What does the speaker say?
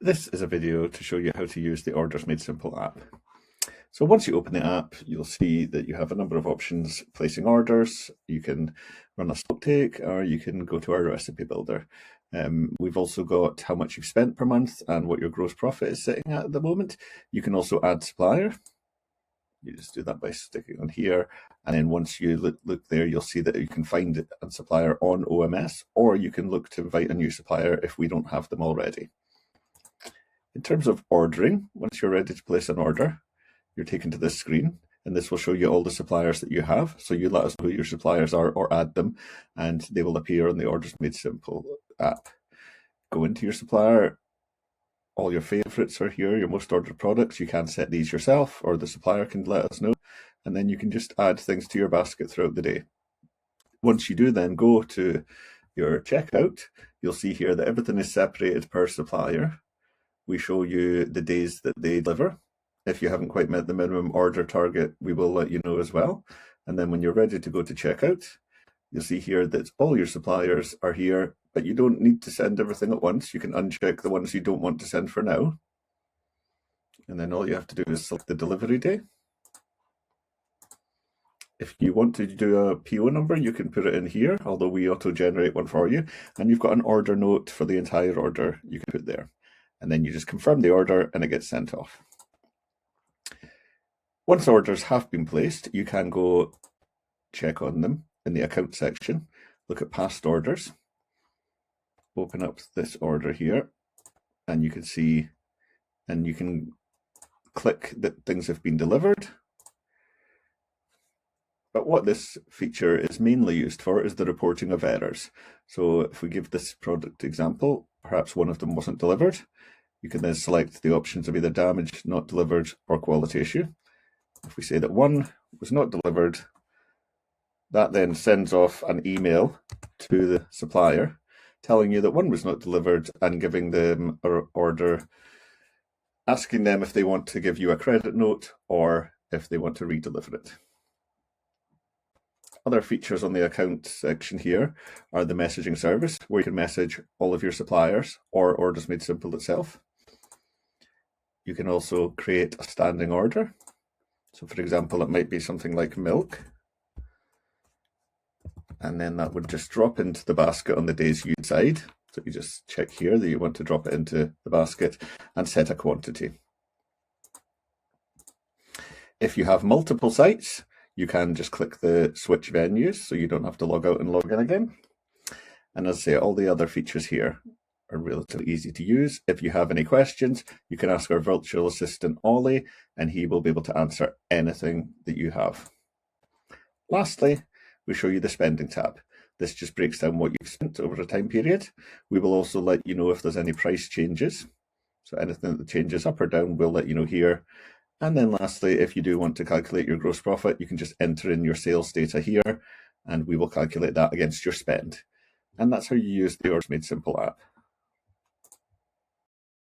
This is a video to show you how to use the Orders Made Simple app. So once you open the app, you'll see that you have a number of options placing orders. You can run a stock take, or you can go to our recipe builder. We've also got how much you've spent per month and what your gross profit is sitting at the moment. You can also add supplier. You just do that by sticking on here. And then once you look there, you'll see that you can find a supplier on OMS, or you can look to invite a new supplier if we don't have them already. In terms of ordering, once you're ready to place an order, you're taken to this screen, and this will show you all the suppliers that you have. So you let us know who your suppliers are or add them, and they will appear on the Orders Made Simple app. Go into your supplier. All your favorites are here, your most ordered products. You can set these yourself, or the supplier can let us know, and then you can just add things to your basket throughout the day. Once you do then go to your checkout, you'll see here that everything is separated per supplier. We show you the days that they deliver. If you haven't quite met the minimum order target, we will let you know as well. And then when you're ready to go to checkout, you'll see here that all your suppliers are here, but you don't need to send everything at once. You can uncheck the ones you don't want to send for now. And then all you have to do is select the delivery day. If you want to do a PO number, you can put it in here, although we auto-generate one for you. And you've got an order note for the entire order you can put there. And then you just confirm the order and it gets sent off. Once orders have been placed, you can go check on them in the account section, look at past orders, open up this order here, and you can see, and you can click that things have been delivered. But what this feature is mainly used for is the reporting of errors. So if we give this product example, perhaps one of them wasn't delivered, you can then select the options of either damaged, not delivered, or quality issue. If we say that one was not delivered, that then sends off an email to the supplier telling you that one was not delivered and giving them an order, asking them if they want to give you a credit note or if they want to redeliver it. Other features on the account section here are the messaging service, where you can message all of your suppliers or Orders Made Simple itself. You can also create a standing order. So for example, it might be something like milk. And then that would just drop into the basket on the days you decide. So you just check here that you want to drop it into the basket and set a quantity. If you have multiple sites, you can just click the switch venues so you don't have to log out and log in again. And as I say, all the other features here are relatively easy to use. If you have any questions, you can ask our virtual assistant, Ollie, and he will be able to answer anything that you have. Lastly, we show you the spending tab. This just breaks down what you've spent over a time period. We will also let you know if there's any price changes. So anything that changes up or down, we'll let you know here. And then lastly, if you do want to calculate your gross profit, you can just enter in your sales data here, and we will calculate that against your spend. And that's how you use the Orders Made Simple app.